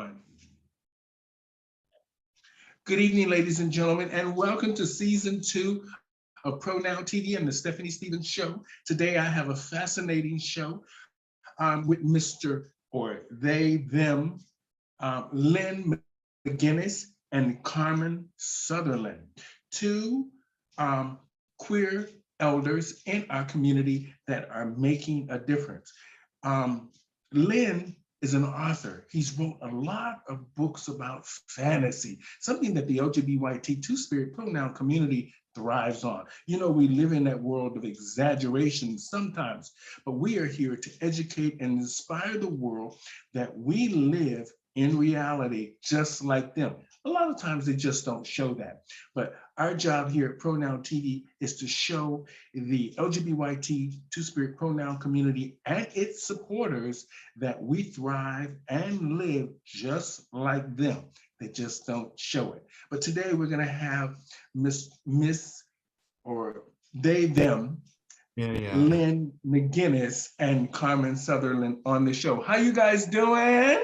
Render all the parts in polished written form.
One. Good evening, ladies and gentlemen, and welcome to season 2 of Pronoun TV and the Stephanie Stevens Show. Today, I have a fascinating show with Mr. or they, them, Lynn McGinnis and Carmen Sutherland, two queer elders in our community that are making a difference. Lynn is an author. He's wrote a lot of books about fantasy, something that the LGBT two-spirit pronoun community thrives on. You know, we live in that world of exaggeration sometimes, but we are here to educate and inspire the world that we live in reality just like them. A lot of times they just don't show that. But our job here at Pronoun TV is to show the LGBT two-spirit pronoun community and its supporters that we thrive and live just like them. They just don't show it. But today we're gonna have Miss or they, them, Lynn McGinnis and Carmen Sutherland on the show. How you guys doing?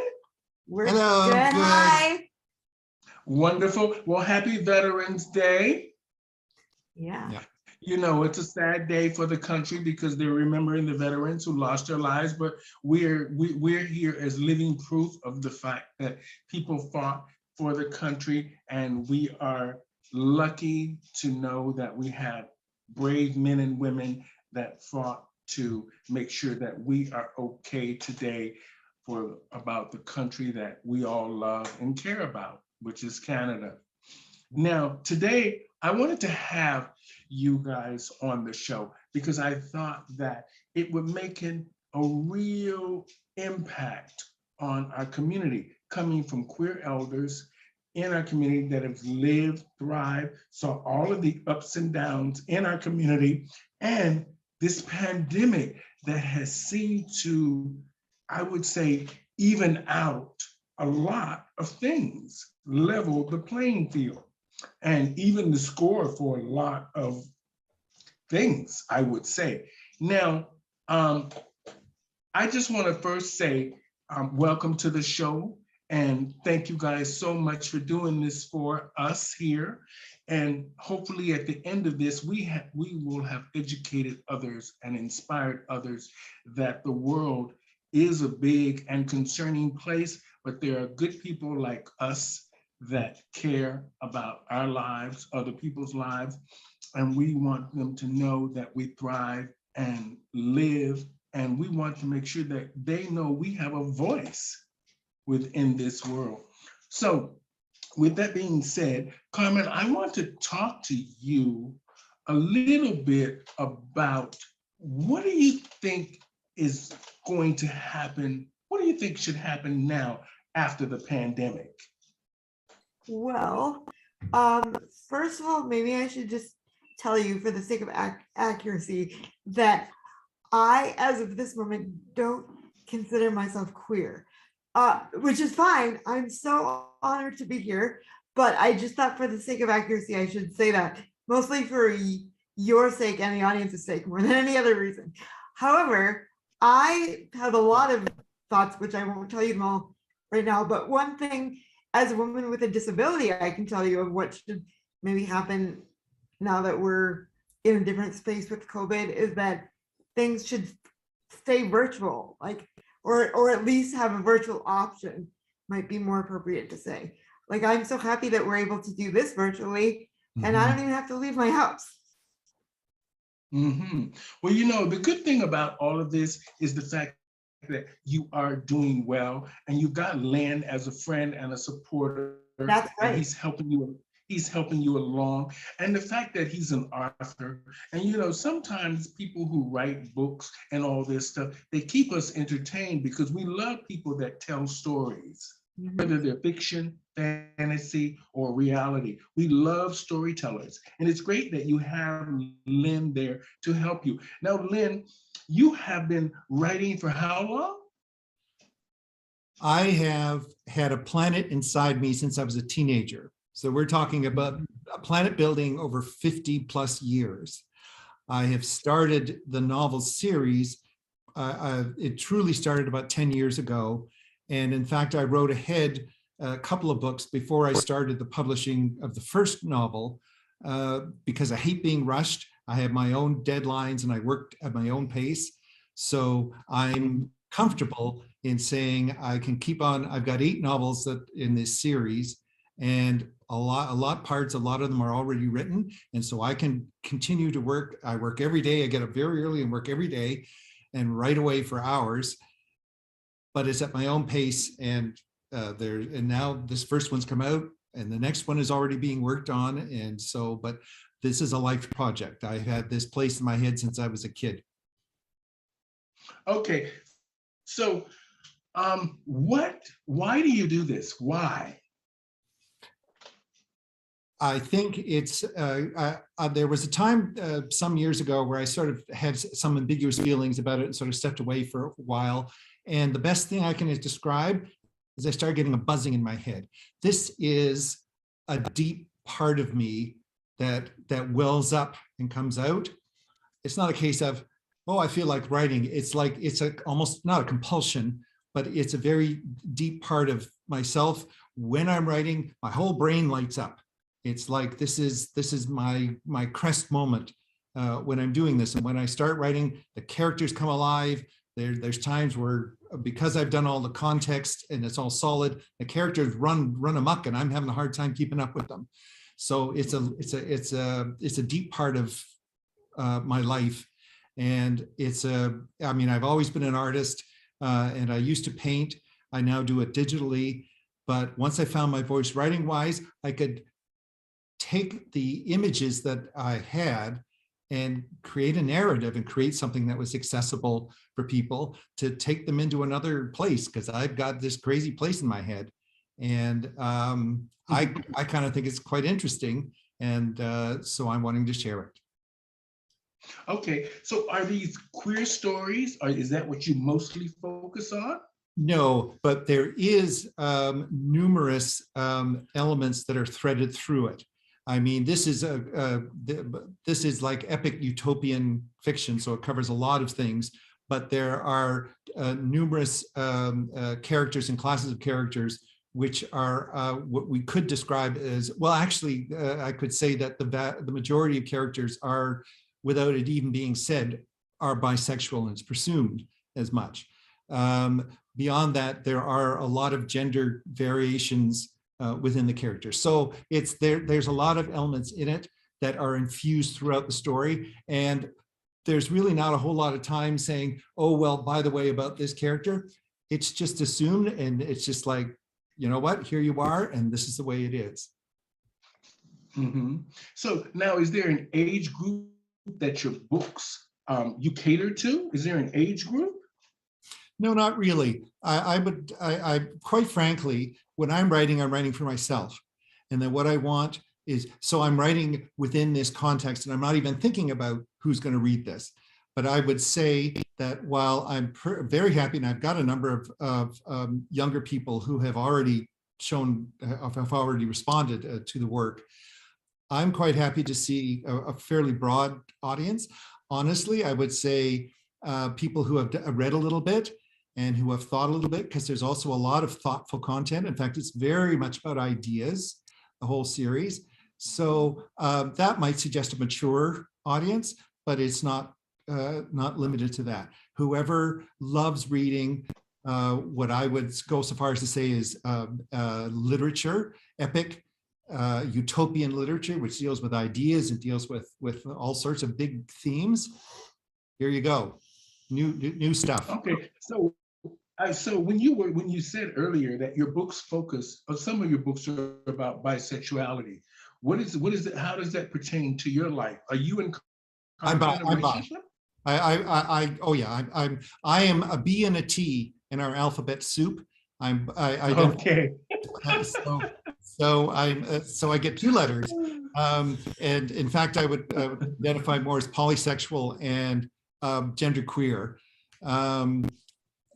We're Hello, good. good. Hi. Wonderful. Well, happy Veterans Day. Yeah. You know, it's a sad day for the country because they're remembering the veterans who lost their lives, but we're here as living proof of the fact that people fought for the country, and we are lucky to know that we have brave men and women that fought to make sure that we are okay today for about the country that we all love and care about, which is Canada. Now, today, I wanted to have you guys on the show because I thought that it would make a real impact on our community, coming from queer elders in our community that have lived, thrived, saw all of the ups and downs in our community, and this pandemic that has seemed to, I would say, even out a lot of things, level the playing field, and even the score for a lot of things, I would say. Now, I just want to first say welcome to the show, and thank you guys so much for doing this for us here. And hopefully at the end of this, we will have educated others and inspired others that the world is a big and concerning place, but there are good people like us that care about our lives, other people's lives, and we want them to know that we thrive and live, and we want to make sure that they know we have a voice within this world. So with that being said, Carmen, I want to talk to you a little bit about what do you think is going to happen? What do you think should happen now after the pandemic? Well, first of all, maybe I should just tell you for the sake of accuracy that I, as of this moment, don't consider myself queer, which is fine. I'm so honored to be here, but I just thought for the sake of accuracy, I should say that, mostly for your sake and the audience's sake more than any other reason. However, I have a lot of thoughts, which I won't tell you them all right now, but one thing as a woman with a disability, I can tell you of what should maybe happen now that we're in a different space with COVID is that things should stay virtual, like, or at least have a virtual option, might be more appropriate to say. Like, I'm so happy that we're able to do this virtually, and I don't even have to leave my house. Well, you know, the good thing about all of this is the fact that you are doing well, and you've got Lynn as a friend and a supporter. That's right. And he's helping you along, and the fact that he's an author. And you know, sometimes people who write books and all this stuff, they keep us entertained because we love people that tell stories, whether they're fiction, fantasy, or reality. We love storytellers, and it's great that you have Lynn there to help you. Now, Lynn, you have been writing for how long? I have had a planet inside me since I was a teenager. So we're talking about a planet building over 50 plus years. I have started the novel series. It truly started about 10 years ago. And in fact, I wrote ahead a couple of books before I started the publishing of the first novel, because I hate being rushed. I have my own deadlines and I worked at my own pace. So I'm comfortable in saying I can keep on. I've got 8 novels that in this series, and a lot of them are already written. And so I can continue to work. I work every day. I get up very early and work every day and write away for hours, but it's at my own pace. And now this first one's come out and the next one is already being worked on. And so, but this is a life project. I've had this place in my head since I was a kid. Okay, so why do you do this? Why? I think it's, there was a time some years ago where I sort of had some ambiguous feelings about it and sort of stepped away for a while. And the best thing I can describe is I started getting a buzzing in my head. This is a deep part of me that wells up and comes out. It's not a case of, oh, I feel like writing. It's like, it's almost not a compulsion, but it's a very deep part of myself. When I'm writing, my whole brain lights up. It's like, this is my crest moment when I'm doing this. And when I start writing, the characters come alive. There's times where, because I've done all the context and it's all solid, the characters run amok and I'm having a hard time keeping up with them. So it's a deep part of my life. And I mean, I've always been an artist and I used to paint. I now do it digitally. But once I found my voice writing wise, I could take the images that I had and create a narrative and create something that was accessible for people to take them into another place, because I've got this crazy place in my head. And I kind of think it's quite interesting. And so I'm wanting to share it. Okay, so are these queer stories, or is that what you mostly focus on? No, but there is numerous elements that are threaded through it. I mean, this is like epic utopian fiction, so it covers a lot of things. But there are numerous characters and classes of characters which are what we could describe as, well, actually, I could say that the majority of characters are, without it even being said, are bisexual, and it's presumed as much. Beyond that, there are a lot of gender variations within the characters. So there's a lot of elements in it that are infused throughout the story. And there's really not a whole lot of time saying, oh, well, by the way, about this character, it's just assumed. And it's just like, you know what, here you are, and this is the way it is. Mm-hmm. So now, is there an age group that your books you cater to? Is there an age group? No, not really. I quite frankly, when I'm writing for myself. And then what I want is, so I'm writing within this context and I'm not even thinking about who's going to read this. But I would say that while I'm very happy, and I've got a number of younger people who have already have already responded to the work, I'm quite happy to see a fairly broad audience. Honestly, I would say people who have read a little bit and who have thought a little bit, because there's also a lot of thoughtful content. In fact, it's very much about ideas, the whole series. So that might suggest a mature audience, but it's not limited to that. Whoever loves reading, what I would go so far as to say is literature, epic, utopian literature, which deals with ideas and deals with all sorts of big themes. Here you go, new stuff. Okay, so when you said earlier that your books focus, or some of your books are about bisexuality, what is it? How does that pertain to your life? Are you in a relationship? Oh yeah, I am a B and a T in our alphabet soup. Okay. So I get 2 letters, and in fact I would identify more as polysexual and genderqueer,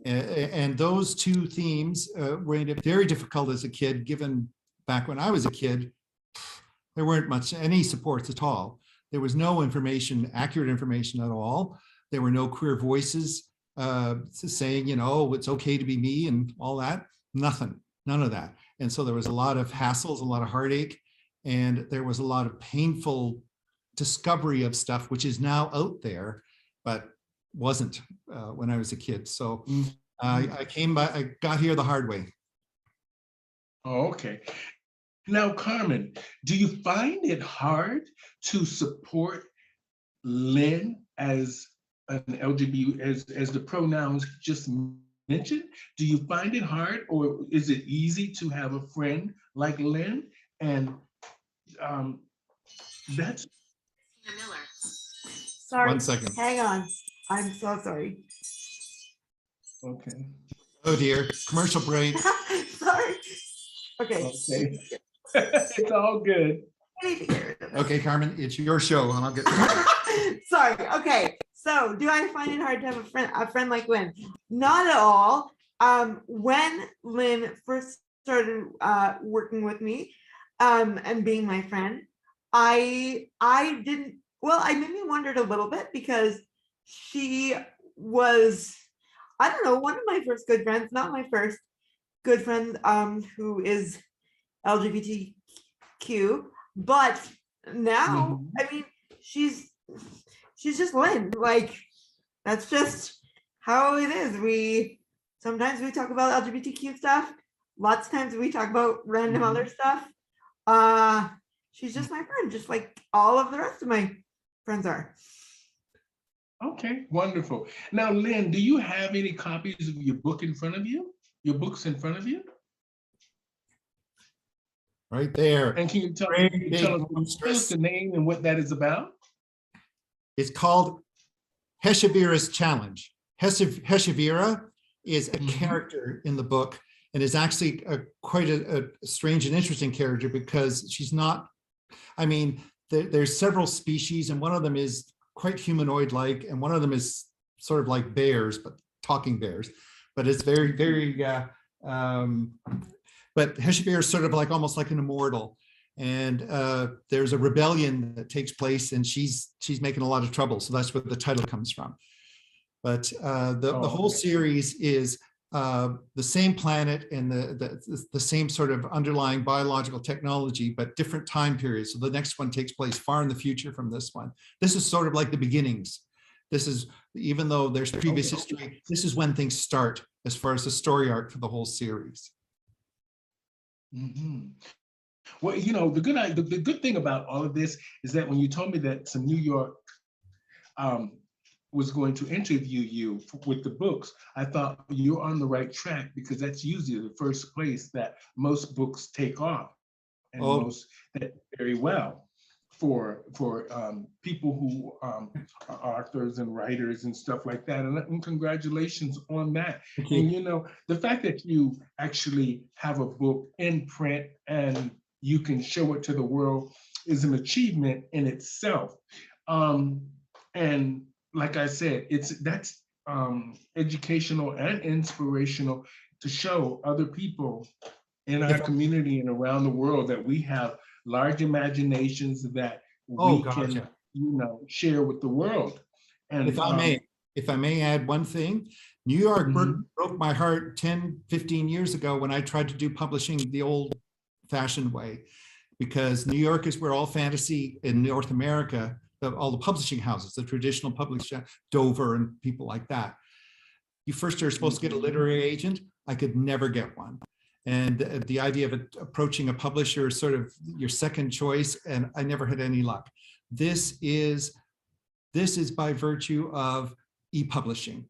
and those 2 themes were very difficult as a kid. Given back when I was a kid, there weren't any supports at all. There was no information, accurate information at all. There were no queer voices saying, you know, it's okay to be me and all that. Nothing, none of that. And so there was a lot of hassles, a lot of heartache, and there was a lot of painful discovery of stuff which is now out there, but wasn't when I was a kid. So I got here the hard way. Oh, okay. Now, Carmen, do you find it hard to support Lynn as an LGBT, as the pronouns just mentioned? Do you find it hard, or is it easy to have a friend like Lynn? And that's Sorry. 1 second. Hang on. I'm so sorry. okay. Oh dear, commercial break. Sorry. Okay. Okay. It's all good. I need to get rid of it. Okay, Carmen, it's your show, and I'll get. Sorry. Okay. So, do I find it hard to have a friend like Lynn? Not at all. When Lynn first started working with me, and being my friend, I didn't. Well, I maybe wondered a little bit because she was, I don't know, one of my first good friends, not my first good friend, who is LGBTQ, but now, I mean, she's just Lynn. Like, that's just how it is. Sometimes we talk about LGBTQ stuff. Lots of times we talk about random other stuff. She's just my friend, just like all of the rest of my friends are. Okay, wonderful. Now, Lynn, do you have any copies of your book in front of you? Your books in front of you? Right there. And can you tell us the name and what that is about? It's called Heshevira's Challenge. Heshevira is a character in the book, and is actually quite a strange and interesting character, because she's not, I mean, there's several species, and one of them is quite humanoid-like, and one of them is sort of like bears, but talking bears. But it's very, very, but Heshevira is sort of like almost like an immortal. And there's a rebellion that takes place, and she's making a lot of trouble. So that's where the title comes from. But the whole series is the same planet and the same sort of underlying biological technology, but different time periods. So the next one takes place far in the future from this one. This is sort of like the beginnings. This is, even though there's previous history, this is when things start as far as the story arc for the whole series. Well, you know, the good thing about all of this is that when you told me that some New York was going to interview you with the books, I thought you're on the right track, because that's usually the first place that most books take off, and most that very well for people who are authors and writers and stuff like that. And congratulations on that. And you know, the fact that you actually have a book in print and you can show it to the world is an achievement in itself. And like I said, that's educational and inspirational to show other people in our community and around the world that we have large imaginations that we can, you know, share with the world. And if I may add one thing, New York broke my heart 10, 15 years ago when I tried to do publishing the old fashioned way, because New York is where all fantasy in North America, all the publishing houses, the traditional publishing, Dover and people like that. You first are supposed to get a literary agent. I could never get one. And the idea of approaching a publisher is sort of your second choice, and I never had any luck. This is by virtue of e-publishing.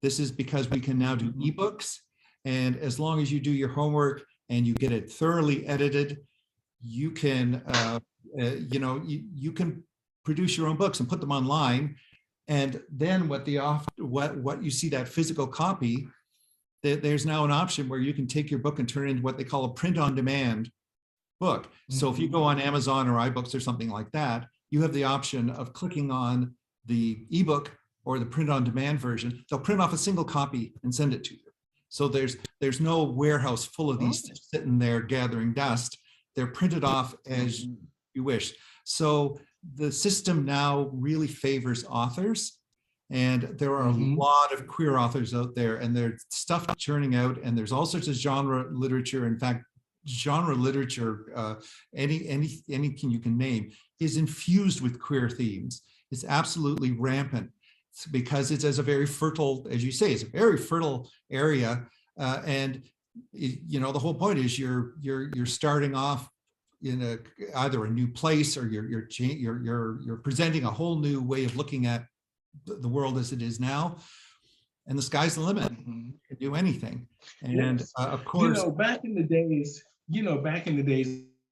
This is because we can now do ebooks, and as long as you do your homework and you get it thoroughly edited, you can, you can produce your own books and put them online. And then what you see, that physical copy, there's now an option where you can take your book and turn it into what they call a print-on-demand book. So if you go on Amazon or iBooks or something like that, you have the option of clicking on the ebook or the print-on-demand version. They'll print off a single copy and send it to you. So there's no warehouse full of these sitting there gathering dust. They're printed off as you wish. So the system now really favors authors, And there are a Mhm. lot of queer authors out there, and there's stuff churning out, and there's all sorts of genre literature. In fact, genre literature, anything you can name, is infused with queer themes. It's absolutely rampant because it's as a very fertile, as you say, it's a very fertile area, and you know the whole point is you're starting off in either a new place, or you're presenting a whole new way of looking at the world as it is now, and the sky's the limit. Mhm. You can do anything, and Yes. of You course, know, back in the days,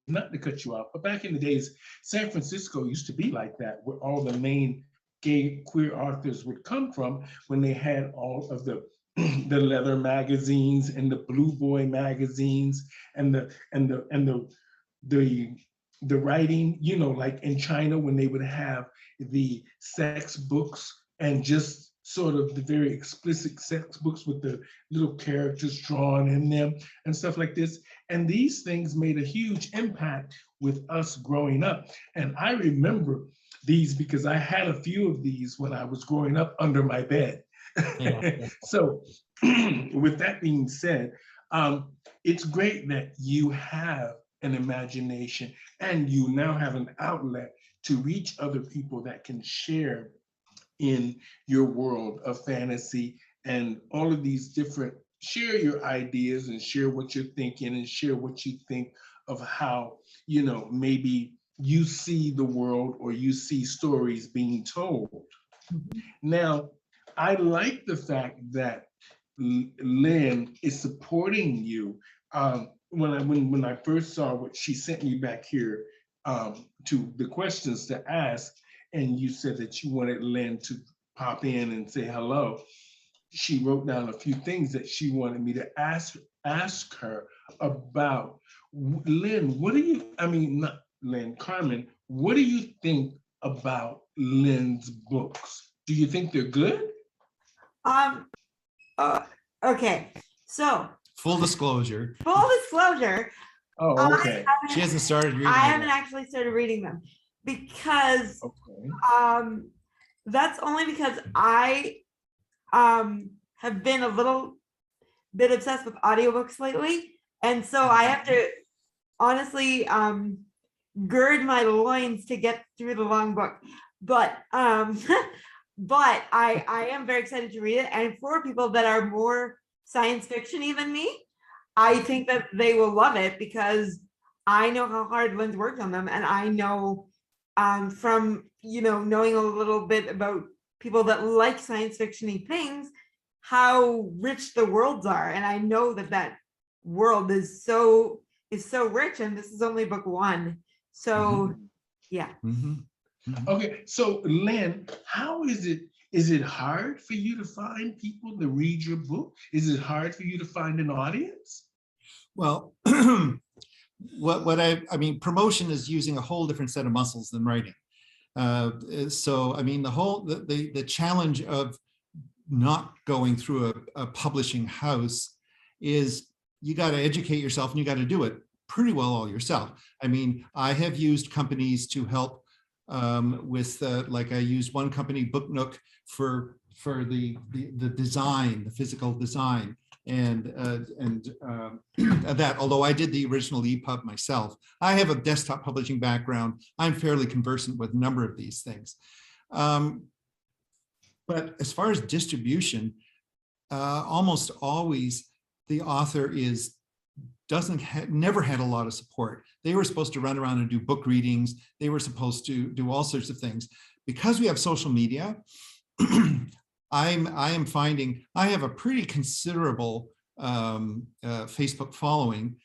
not to cut you off, but back in the days, San Francisco used to be like that, where all the main gay queer authors would come from when they had all of the the leather magazines and the Blue Boy magazines and the the writing, you know, like in China when they would have the sex books and just sort of the very explicit sex books with the little characters drawn in them and stuff like this. And these things made a huge impact with us growing up. And I remember these because I had a few of these when I was growing up under my bed. Yeah. So with that being said, it's great that you have an imagination and you now have an outlet to reach other people that can share in your world of fantasy and all of these different, share your ideas and share what you're thinking and share what you think of how, you know, maybe you see the world or you see stories being told. Mhm. Now, I like the fact that Lynn is supporting you. When I first saw what she sent me back here to the questions to ask, and you said that you wanted Lynn to pop in and say hello, she wrote down a few things that she wanted me to ask her about. Lynn, what do you? I mean, not Lynn, Carmen. What do you think about Lynn's books? Do you think they're good? Um, okay, so Full disclosure, full disclosure, Oh, okay. she hasn't started reading I it haven't yet. actually started reading them because Okay. that's only because I have been a little bit obsessed with audiobooks lately, and so I have to honestly gird my loins to get through the long book. But but I am very excited to read it, and for people that are more science fiction-y than me, I think that they will love it because I know how hard Lynn's worked on them, and I know from knowing a little bit about people that like science fiction-y things, how rich the worlds are, and I know that that world is so rich, and this is only book one, so yeah. Mhm. Mhm. Okay, so Lynn, how is it? Is it hard for you to find people to read your book? Is it hard for you to find an audience? Well, what I mean, promotion is using a whole different set of muscles than writing. So I mean, the challenge of not going through a publishing house is you got to educate yourself, and you got to do it pretty well all yourself. I mean, I have used companies to help with like I used one company, Book Nook, for the design, the physical design, and that. Although I did the original EPUB myself, I have a desktop publishing background. I'm fairly conversant with a number of these things. But as far as distribution, almost always the author never had a lot of support. They were supposed to run around and do book readings. They were supposed to do all sorts of things. Because we have social media, I am finding I have a pretty considerable Facebook following.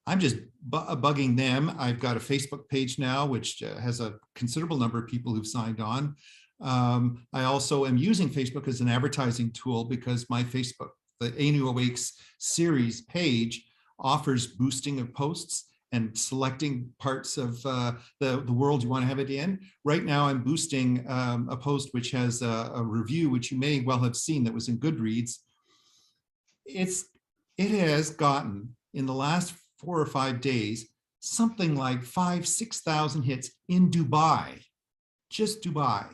I'm just bugging them. I've got a Facebook page now, which has a considerable number of people who've signed on. I also am using Facebook as an advertising tool because my Facebook, the Anu Awakes series page, offers boosting of posts and selecting parts of the world you want to have it in. Right now, I'm boosting a post which has a review, which you may well have seen, that was in Goodreads. It has gotten, in the last 4 or 5 days, something like 5,000 to 6,000 hits in Dubai, just Dubai.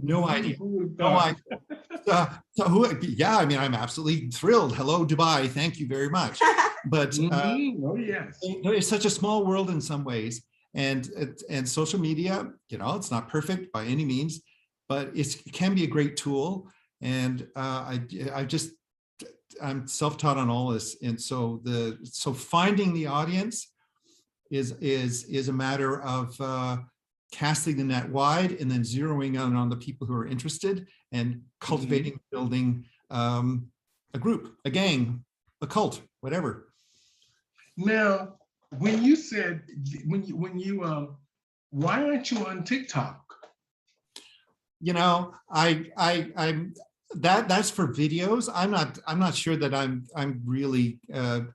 No idea. Who would've No thought? idea. Yeah, I mean, I'm absolutely thrilled. Hello, Dubai. Thank you very much. But Mhm. Oh, yes. it's such a small world in some ways, and social media, it's not perfect by any means, but it can be a great tool. And I'm self-taught on all this, and so finding the audience is a matter of casting the net wide and then zeroing in on the people who are interested and cultivating, building a group, a gang, a cult, whatever. Now, when you said, why aren't you on TikTok? I'm that's for videos. I'm not sure that I'm really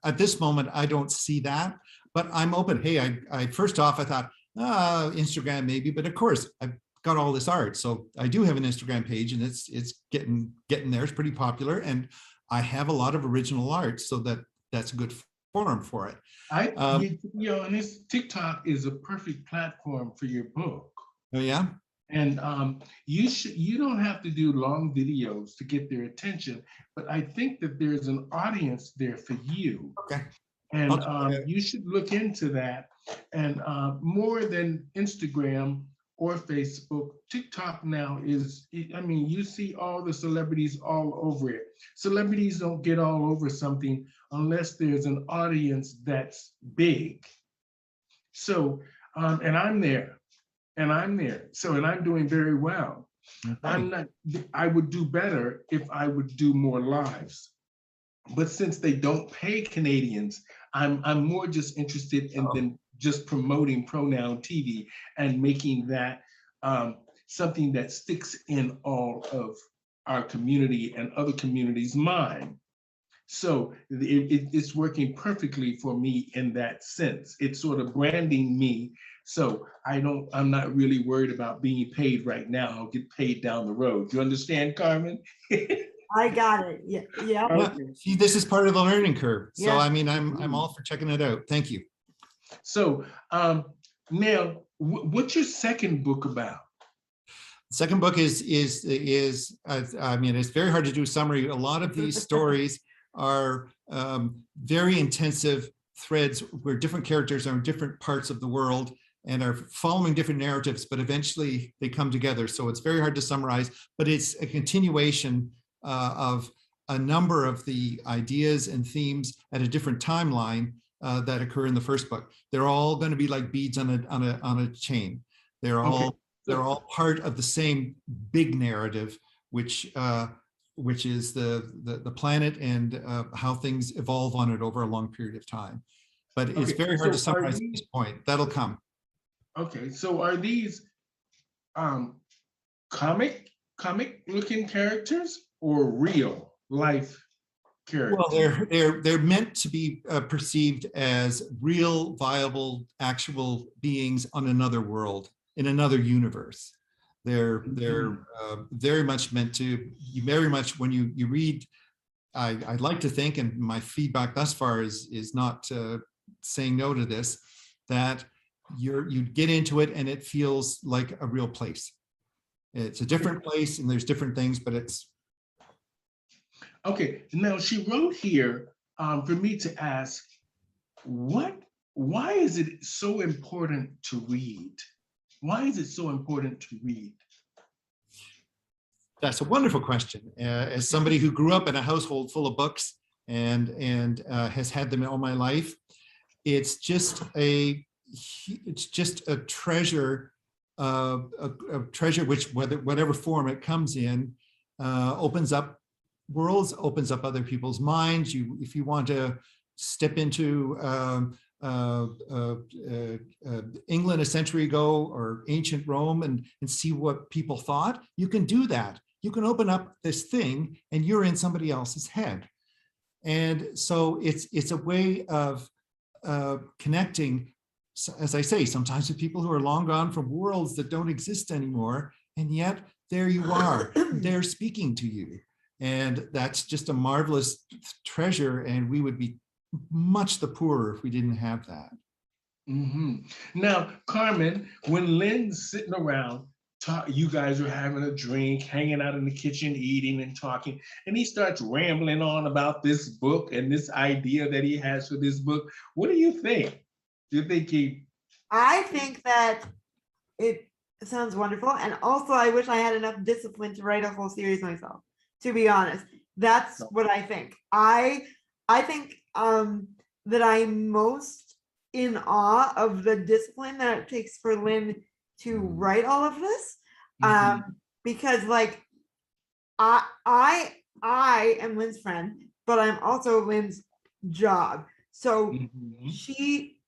at this moment. I don't see that, but I'm open. Hey, I first off, I thought Instagram maybe, but of course I've got all this art, so I do have an Instagram page, and it's getting there. It's pretty popular, and I have a lot of original art, so that's a good forum for it. To be honest, TikTok is a perfect platform for your book. Oh yeah. And you don't have to do long videos to get their attention, but I think that there's an audience there for you. Okay. And you should look into that. And more than Instagram or Facebook, TikTok now is, I mean, you see all the celebrities all over it. Celebrities don't get all over something unless there's an audience that's big. So, and I'm there. And I'm there. So, and I'm doing very well. Okay. I would do better if I would do more lives. But since they don't pay Canadians, I'm more just interested in them just promoting Pronoun TV and making that something that sticks in all of our community and other communities' mind. So it's working perfectly for me in that sense. It's sort of branding me. So I'm not really worried about being paid right now. I'll get paid down the road. You understand, Carmen? I got it. Yeah. Yeah. Okay. See, this is part of the learning curve. So Yeah. I mean, I'm all for checking it out. Thank you. So now, what's your second book about? The second book is I mean, it's very hard to do a summary. A lot of these stories are very intensive threads where different characters are in different parts of the world and are following different narratives, but eventually they come together. So it's very hard to summarize, but it's a continuation of a number of the ideas and themes at a different timeline that occur in the first book. They're all going to be like beads on a chain. They're all part of the same big narrative, which is the planet and how things evolve on it over a long period of time. But it's very hard to summarize at this point. That'll come. Okay, so are these comic looking characters or real life characters? Well, they're meant to be perceived as real, viable, actual beings on another world, in another universe. They're very much meant to, very much when you read, I'd like to think, and my feedback thus far is not saying no to this, that you get into it and it feels like a real place. It's a different place and there's different things, but it's. Okay, now she wrote here for me to ask, why is it so important to read? Why is it so important to read? That's a wonderful question. As somebody who grew up in a household full of books and has had them all my life, it's just a treasure, a treasure which, whatever form it comes in, opens up worlds, opens up other people's minds. If you want to step into England a century ago or ancient Rome and see what people thought, you can do that. You can open up this thing and you're in somebody else's head. And so it's a way of connecting, as I say, sometimes with people who are long gone from worlds that don't exist anymore, and yet there you are, they're speaking to you. And that's just a marvelous treasure, and we would be much the poorer if we didn't have that. Mm-hmm. Now, Carmen, when Lynn's sitting around you guys are having a drink, hanging out in the kitchen, eating and talking, and he starts rambling on about this book and this idea that he has for this book. What do you think? Do you think he? I think that it sounds wonderful. And also, I wish I had enough discipline to write a whole series myself, to be honest. That's what I think. I think that I'm most in awe of the discipline that it takes for Lynn to write all of this. Because like I am Lynn's friend, but I'm also Lynn's job. So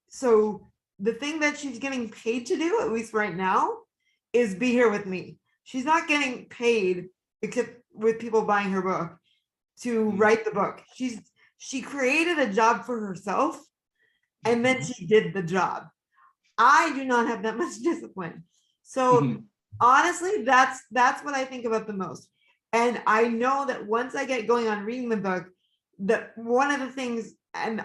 so the thing that she's getting paid to do, at least right now, is be here with me. She's not getting paid, except with people buying her book, to write the book. She created a job for herself, and then she did the job. I do not have that much discipline. So honestly, that's what I think about the most. And I know that once I get going on reading the book, that one of the things, and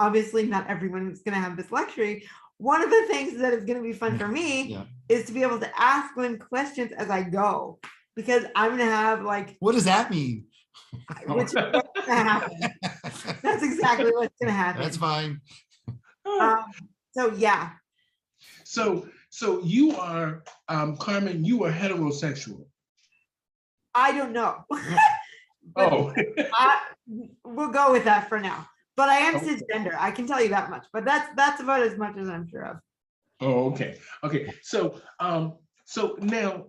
obviously not everyone is going to have this luxury, one of the things that is going to be fun for me is to be able to ask Lynn questions as I go, because I'm going to have like, what does that mean? Which is what's going to happen. That's exactly what's going to happen. That's fine. So yeah. So you are, Carmen, you are heterosexual. I don't know. Oh. We'll go with that for now. But I am cisgender. I can tell you that much. But that's about as much as I'm sure of. Oh, okay. Okay. So now,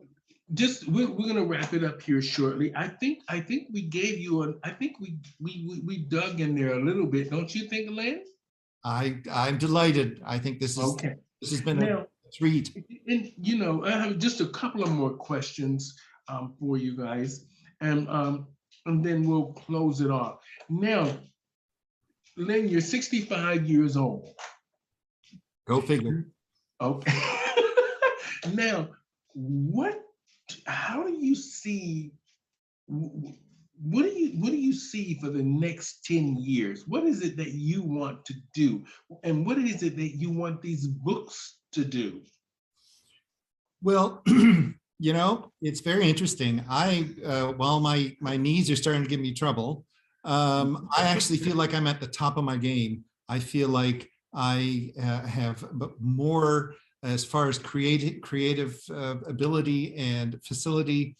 just we're gonna wrap it up here shortly. I think we gave you I think we dug in there a little bit, don't you think, Lynn? I'm delighted. I think this is okay. This has been a treat. And I have just a couple of more questions for you guys, and then we'll close it off. Now, Lynn, you're 65 years old. Go figure. Okay. Now, how do you see, what do you see for the next 10 years? What is it that you want to do? And what is it that you want these books to do? Well, it's very interesting. While my knees are starting to give me trouble, I actually feel like I'm at the top of my game. I feel like I have more as far as creative ability and facility.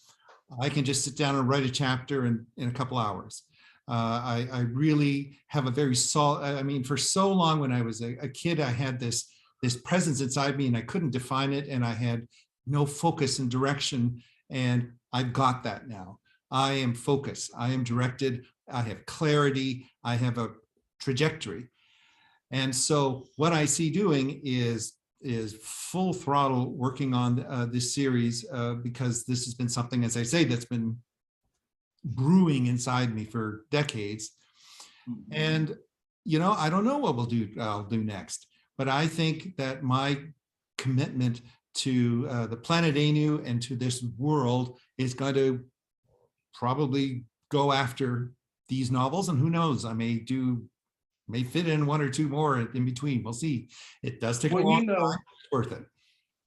I can just sit down and write a chapter in a couple hours. I really have a very solid, for so long when I was a kid, I had this presence inside me and I couldn't define it, and I had no focus and direction, and I've got that now. I am focused, I am directed, I have clarity, I have a trajectory. And so what I see doing is full throttle working on this series, because this has been something, as I say, that's been brewing inside me for decades. And I don't know what I'll do next, but I think that my commitment to the planet Anu and to this world is going to probably go after these novels, and who knows, I may fit in one or two more in between. We'll see. It does take a long time. It's worth it.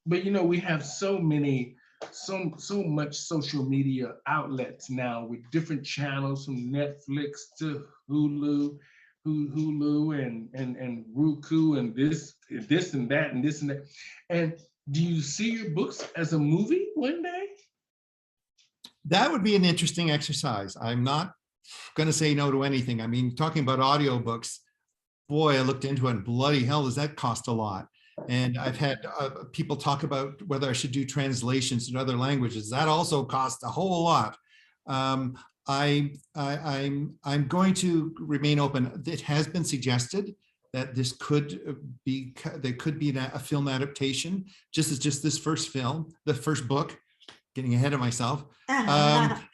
But we have so much social media outlets now, with different channels, from Netflix to Hulu and Roku and this and that and this and that. And do you see your books as a movie one day? That would be an interesting exercise. I'm not going to say no to anything. Talking about audiobooks, boy, I looked into it and bloody hell, does that cost a lot. And I've had people talk about whether I should do translations in other languages. That also costs a whole lot. I'm going to remain open. It has been suggested that there could be a film adaptation, just this first film, the first book. Getting ahead of myself.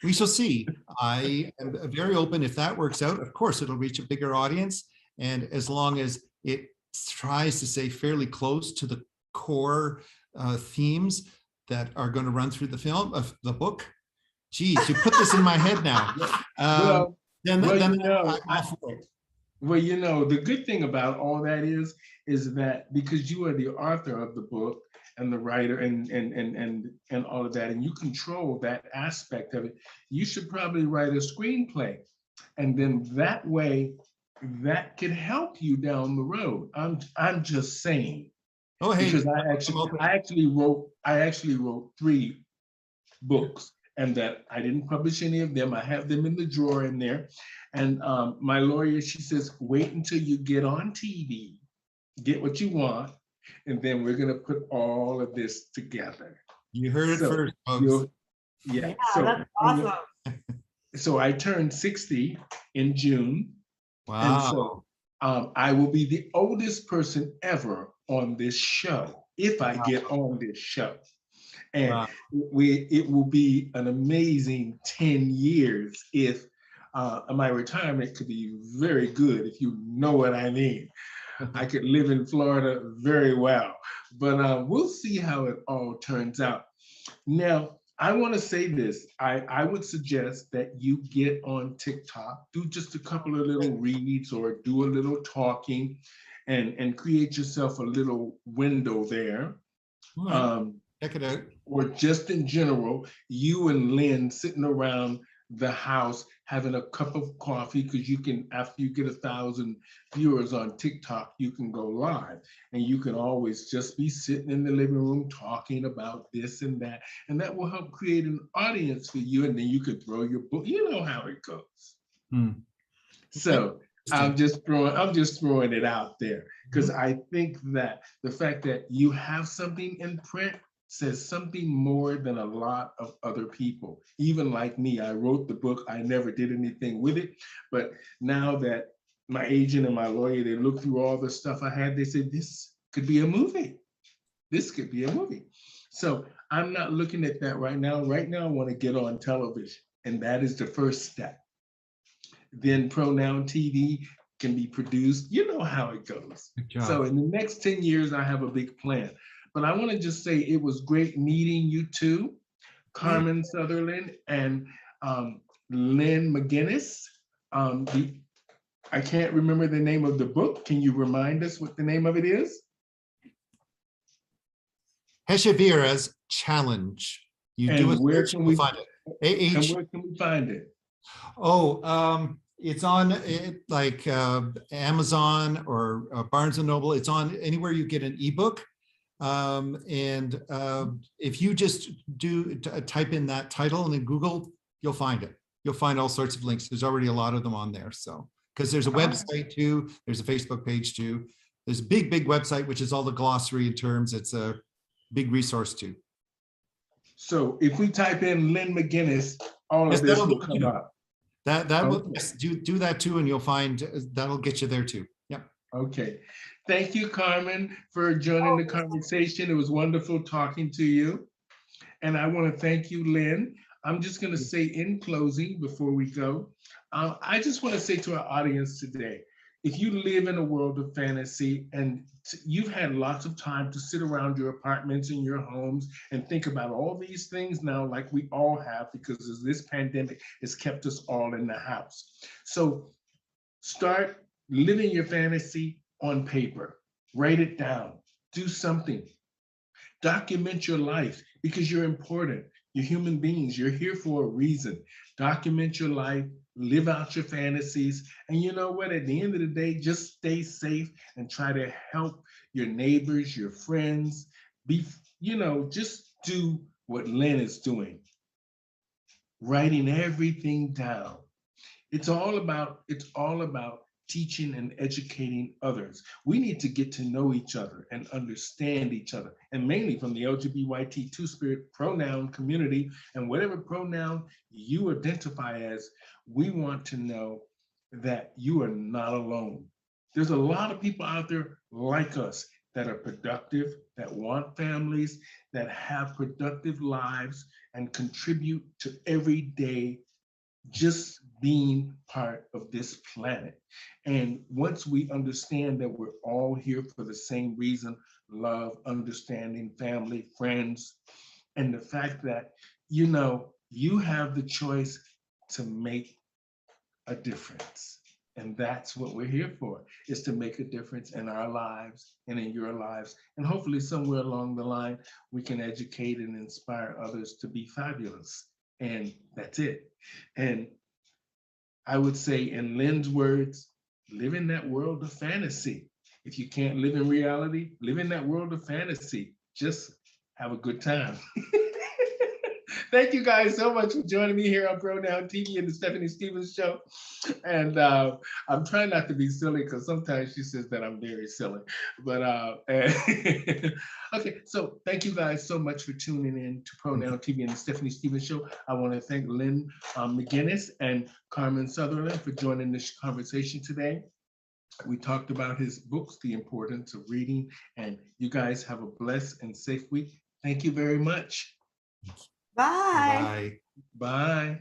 We shall see. I am very open. If that works out, of course, it'll reach a bigger audience. And as long as it tries to stay fairly close to the core themes that are going to run through the film of the book. Geez, you put this in my head now. The good thing about all that is that because you are the author of the book, and the writer and all of that, and you control that aspect of it, you should probably write a screenplay. And then that way, that could help you down the road. I'm just saying, Oh, hey. because I'm open. I actually wrote 3 books, and that I didn't publish any of them. I have them in the drawer in there. And my lawyer, she says, wait until you get on TV, get what you want, and then we're gonna put all of this together. You heard it So first, folks. yeah. Yeah, So that's awesome. so I turned 60 in June. And Wow. so I will be the oldest person ever on this show, if I get on this show. And Wow. it will be an amazing 10 years if my retirement could be very good, if you know what I mean. I could live in Florida very well, but we'll see how it all turns out. Now, I want to say this. I would suggest that you get on TikTok, do just a couple of little reads or do a little talking and create yourself a little window there. All right. Check it out. Or just in general, you and Lynn sitting around the house having a cup of coffee, because you can, after you get 1,000 viewers on TikTok, you can go live, and you can always just be sitting in the living room talking about this and that, and that will help create an audience for you, and then you could throw your book. You know how it goes. So I'm just throwing it out there, because I think that the fact that you have something in print says something more than a lot of other people. Even like me, I wrote the book, I never did anything with it, but now that my agent and my lawyer, they looked through all the stuff I had, they said, this could be a movie. This could be a movie. So I'm not looking at that right now. Right now, I want to get on television, and that is the first step. Then Pronoun TV can be produced. You know how it goes. So in the next 10 years, I have a big plan. But I want to just say it was great meeting you two, Carmen Sutherland and Lynn McGinnis. I can't remember the name of the book. Can you remind us what the name of it is? Heshevira's Challenge. You do a search, you will find it. And where can we find it? Oh, it's on like Amazon or Barnes and Noble. It's on anywhere you get an ebook. If you just type in that title and in Google, you'll find it. You'll find all sorts of links. There's already a lot of them on there. So, because there's a website too, there's a Facebook page too. There's a big website, which is all the glossary in terms. It's a big resource too. So if we type in Lynn McGinnis, all of this will come up. That will do that too, and you'll find that'll get you there too. Yep. Okay. Thank you, Carmen, for joining the conversation. It was wonderful talking to you. And I want to thank you, Lynn. I'm just going to say in closing before we go, I just want to say to our audience today, if you live in a world of fantasy and you've had lots of time to sit around your apartments and your homes and think about all these things now, like we all have, because this pandemic has kept us all in the house. So start living your fantasy on paper, write it down, do something, document your life, because you're important. You're human beings, you're here for a reason. Document your life, live out your fantasies. And you know what, at the end of the day, just stay safe and try to help your neighbors, your friends, just do what Lynn is doing. Writing everything down. It's all about teaching and educating others. We need to get to know each other and understand each other, and mainly from the LGBT two-spirit pronoun community, and whatever pronoun you identify as, we want to know that you are not alone. There's a lot of people out there like us that are productive, that want families, that have productive lives and contribute to every day just being part of this planet. And once we understand that we're all here for the same reason, love, understanding, family, friends, and the fact that, you have the choice to make a difference. And that's what we're here for, is to make a difference in our lives and in your lives. And hopefully somewhere along the line, we can educate and inspire others to be fabulous. And that's it. And I would say, in Lynn's words, live in that world of fantasy. If you can't live in reality, live in that world of fantasy. Just have a good time. Thank you guys so much for joining me here on Pronoun TV and the Stephanie Stevens Show. And I'm trying not to be silly because sometimes she says that I'm very silly. But okay, so thank you guys so much for tuning in to Pronoun TV and the Stephanie Stevens Show. I want to thank Lynn McGinnis and Carmen Sutherland for joining this conversation today. We talked about his books, the importance of reading, and you guys have a blessed and safe week. Thank you very much. Bye. Bye. Bye.